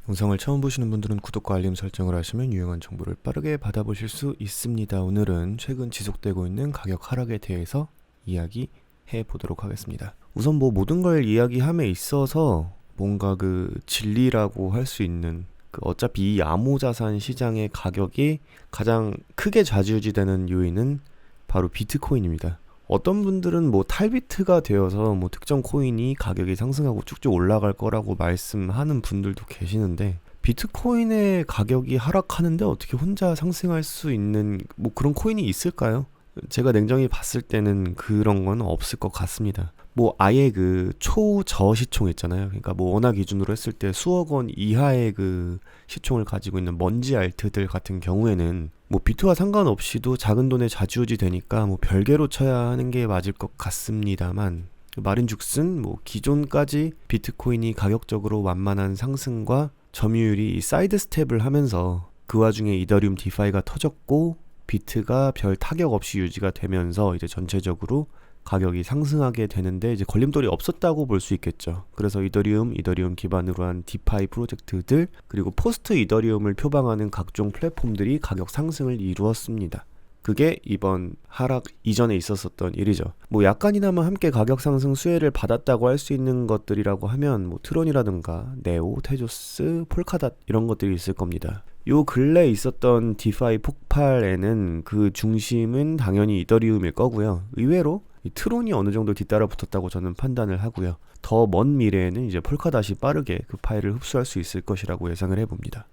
영상을 처음 보시는 분들은 구독과 알림 설정을 하시면 유용한 정보를 빠르게 받아보실 수 있습니다. 오늘은 최근 지속되고 있는 가격 하락에 대해서 이야기해 보도록 하겠습니다. 우선 모든 걸 이야기함에 있어서 뭔가 그 진리라고 할 수 있는 어차피 이 암호자산 시장의 가격이 가장 크게 좌지우지되는 요인은 바로 비트코인입니다. 어떤 분들은 탈비트가 되어서 특정 코인이 가격이 상승하고 쭉쭉 올라갈 거라고 말씀하는 분들도 계시는데, 비트코인의 가격이 하락하는데 어떻게 혼자 상승할 수 있는 그런 코인이 있을까요? 제가 냉정히 봤을 때는 그런 건 없을 것 같습니다. 아예 그 초저시총 있잖아요. 그러니까 원화 기준으로 했을 때 수억 원 이하의 그 시총을 가지고 있는 먼지 알트들 같은 경우에는 비트와 상관없이도 작은 돈에 좌지우지 되니까 별개로 쳐야 하는 게 맞을 것 같습니다만, 말인즉슨 기존까지 비트코인이 가격적으로 완만한 상승과 점유율이 사이드 스텝을 하면서 그 와중에 이더리움 디파이가 터졌고 비트가 별 타격 없이 유지가 되면서 이제 전체적으로 가격이 상승하게 되는데 이제 걸림돌이 없었다고 볼 수 있겠죠. 그래서 이더리움 기반으로 한 디파이 프로젝트들, 그리고 포스트 이더리움을 표방하는 각종 플랫폼들이 가격 상승을 이루었습니다. 그게 이번 하락 이전에 있었었던 일이죠. 약간이나마 함께 가격 상승 수혜를 받았다고 할 수 있는 것들이라고 하면 트론이라든가 네오, 테조스, 폴카닷 이런 것들이 있을 겁니다. 요 근래 있었던 디파이 폭발에는 그 중심은 당연히 이더리움일 거고요. 의외로 이 트론이 어느 정도 뒤따라 붙었다고 저는 판단을 하고요. 더 먼 미래에는 이제 폴카닷이 빠르게 그 파일을 흡수할 수 있을 것이라고 예상을 해봅니다.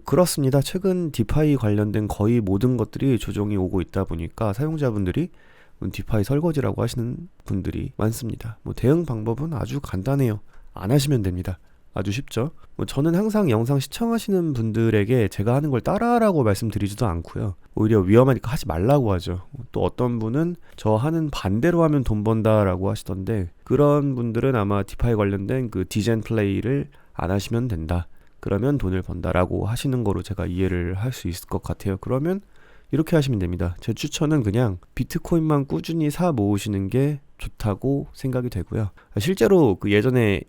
그렇습니다. 최근 디파이 관련된 거의 모든 것들이 조정이 오고 있다 보니까 사용자분들이 디파이 설거지라고 하시는 분들이 많습니다. 대응 방법은 아주 간단해요. 안 하시면 됩니다. 아주 쉽죠. 저는 항상 영상 시청하시는 분들에게 제가 하는 걸 따라하라고 말씀드리지도 않고요. 오히려 위험하니까 하지 말라고 하죠. 또 어떤 분은 저 하는 반대로 하면 돈 번다라고 하시던데, 그런 분들은 아마 디파이 관련된 그 디젠 플레이를 안 하시면 된다, 그러면 돈을 번다라고 하시는 거로 제가 이해를 할 수 있을 것 같아요. 그러면 이렇게 하시면 됩니다. 제 추천은 그냥 비트코인만 꾸준히 사 모으시는 게 좋다고 생각이 되고요. 실제로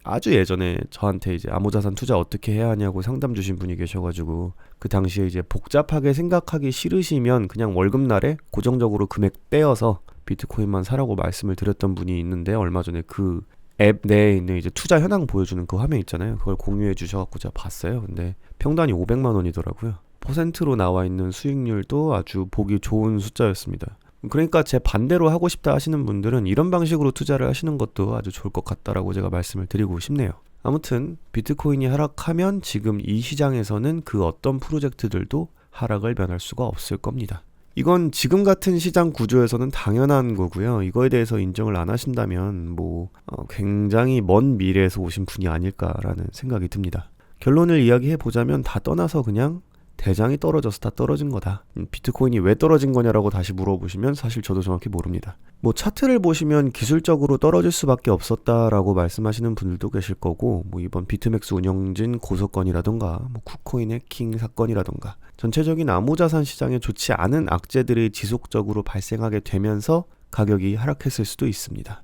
아주 예전에 저한테 이제 암호자산 투자 어떻게 해야 하냐고 상담 주신 분이 계셔가지고, 그 당시에 이제 복잡하게 생각하기 싫으시면 그냥 월급날에 고정적으로 금액 떼어서 비트코인만 사라고 말씀을 드렸던 분이 있는데, 얼마 전에 그 앱 내에 있는 이제 투자 현황 보여주는 그 화면 있잖아요. 그걸 공유해 주셔갖고 제가 봤어요. 근데 평단이 500만 원이더라고요. 퍼센트로 나와 있는 수익률도 아주 보기 좋은 숫자였습니다. 그러니까 제 반대로 하고 싶다 하시는 분들은 이런 방식으로 투자를 하시는 것도 아주 좋을 것 같다라고 제가 말씀을 드리고 싶네요. 아무튼 비트코인이 하락하면 지금 이 시장에서는 그 어떤 프로젝트들도 하락을 면할 수가 없을 겁니다. 이건 지금 같은 시장 구조에서는 당연한 거고요. 이거에 대해서 인정을 안 하신다면 굉장히 먼 미래에서 오신 분이 아닐까라는 생각이 듭니다. 결론을 이야기해 보자면 다 떠나서 그냥 대장이 떨어져서 다 떨어진 거다. 비트코인이 왜 떨어진 거냐라고 다시 물어보시면 사실 저도 정확히 모릅니다. 차트를 보시면 기술적으로 떨어질 수밖에 없었다라고 말씀하시는 분들도 계실 거고, 이번 비트맥스 운영진 고소건이라던가 쿠코인 해킹 사건이라던가 전체적인 암호자산 시장에 좋지 않은 악재들이 지속적으로 발생하게 되면서 가격이 하락했을 수도 있습니다.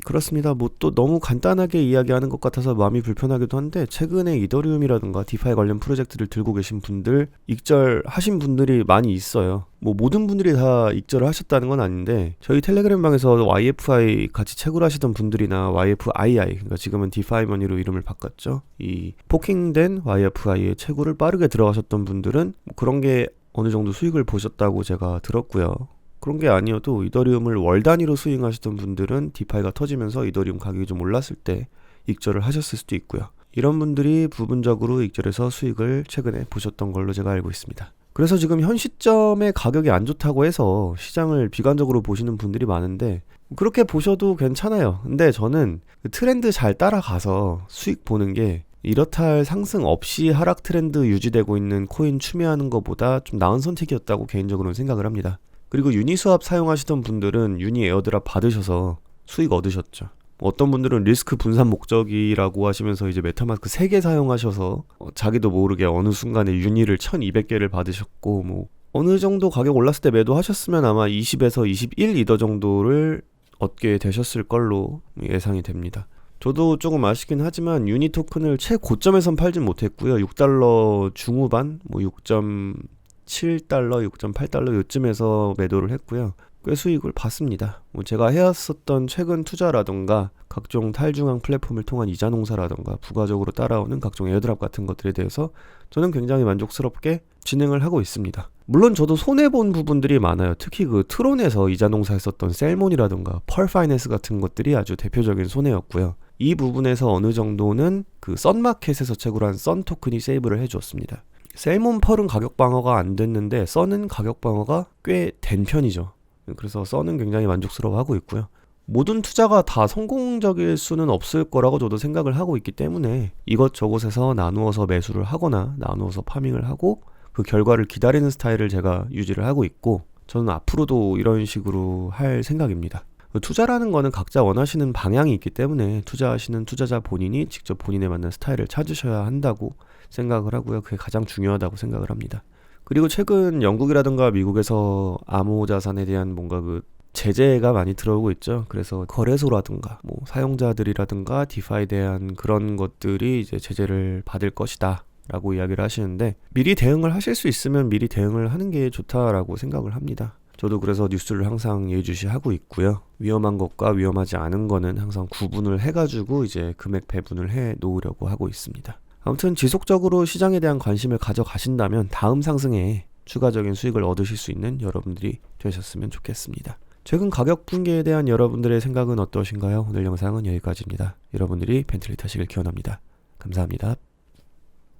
그렇습니다. 또 너무 간단하게 이야기하는 것 같아서 마음이 불편하기도 한데, 최근에 이더리움이라든가 디파이 관련 프로젝트를 들고 계신 분들, 익절하신 분들이 많이 있어요. 모든 분들이 다 익절을 하셨다는 건 아닌데, 저희 텔레그램 방에서 YFI 같이 채굴하시던 분들이나 YFII, 그러니까 지금은 디파이머니로 이름을 바꿨죠. 이 포킹된 YFI의 채굴을 빠르게 들어가셨던 분들은 그런 게 어느 정도 수익을 보셨다고 제가 들었고요. 그런 게 아니어도 이더리움을 월 단위로 스윙하시던 분들은 디파이가 터지면서 이더리움 가격이 좀 올랐을 때 익절을 하셨을 수도 있고요. 이런 분들이 부분적으로 익절해서 수익을 최근에 보셨던 걸로 제가 알고 있습니다. 그래서 지금 현 시점에 가격이 안 좋다고 해서 시장을 비관적으로 보시는 분들이 많은데, 그렇게 보셔도 괜찮아요. 근데 저는 트렌드 잘 따라가서 수익 보는 게 이렇다 할 상승 없이 하락 트렌드 유지되고 있는 코인 추매하는 것보다 좀 나은 선택이었다고 개인적으로는 생각을 합니다. 그리고 유니스왑 사용하시던 분들은 유니 에어드랍 받으셔서 수익 얻으셨죠. 어떤 분들은 리스크 분산 목적이라고 하시면서 이제 메타마스크 3개 사용하셔서 자기도 모르게 어느 순간에 유니를 1200개를 받으셨고, 어느 정도 가격 올랐을 때 매도하셨으면 아마 20에서 21 이더 정도를 얻게 되셨을 걸로 예상이 됩니다. 저도 조금 아쉽긴 하지만 유니 토큰을 최고점에선 팔진 못했고요. 6달러 중후반, 뭐 6.7달러, 6.8달러 요쯤에서 매도를 했고요. 꽤 수익을 봤습니다. 뭐 제가 해왔었던 최근 투자라던가 각종 탈중앙 플랫폼을 통한 이자 농사라던가 부가적으로 따라오는 각종 에어드랍 같은 것들에 대해서 저는 굉장히 만족스럽게 진행을 하고 있습니다. 물론 저도 손해본 부분들이 많아요. 특히 그 트론에서 이자 농사했었던 셀몬이라던가 펄 파이낸스 같은 것들이 아주 대표적인 손해였고요. 이 부분에서 어느 정도는 그 썬마켓에서 채굴한 썬 토큰이 세이브를 해주었습니다. 셀몬 펄은 가격 방어가 안 됐는데 썬은 가격 방어가 꽤 된 편이죠. 그래서 썬은 굉장히 만족스러워하고 있고요. 모든 투자가 다 성공적일 수는 없을 거라고 저도 생각을 하고 있기 때문에 이것저것에서 나누어서 매수를 하거나 나누어서 파밍을 하고 그 결과를 기다리는 스타일을 제가 유지를 하고 있고, 저는 앞으로도 이런 식으로 할 생각입니다. 투자라는 거는 각자 원하시는 방향이 있기 때문에 투자하시는 투자자 본인이 직접 본인에 맞는 스타일을 찾으셔야 한다고 생각을 하고요. 그게 가장 중요하다고 생각을 합니다. 그리고 최근 영국이라든가 미국에서 암호 자산에 대한 뭔가 그 제재가 많이 들어오고 있죠. 그래서 거래소라든가 뭐 사용자들이라든가 디파이에 대한 그런 것들이 이제 제재를 받을 것이다 라고 이야기를 하시는데, 미리 대응을 하실 수 있으면 미리 대응을 하는 게 좋다라고 생각을 합니다. 저도 그래서 뉴스를 항상 예의주시하고 있고요. 위험한 것과 위험하지 않은 거는 항상 구분을 해가지고 이제 금액 배분을 해 놓으려고 하고 있습니다. 아무튼 지속적으로 시장에 대한 관심을 가져가신다면 다음 상승에 추가적인 수익을 얻으실 수 있는 여러분들이 되셨으면 좋겠습니다. 최근 가격 붕괴에 대한 여러분들의 생각은 어떠신가요? 오늘 영상은 여기까지입니다. 여러분들이 벤틀리 타시길 기원합니다. 감사합니다.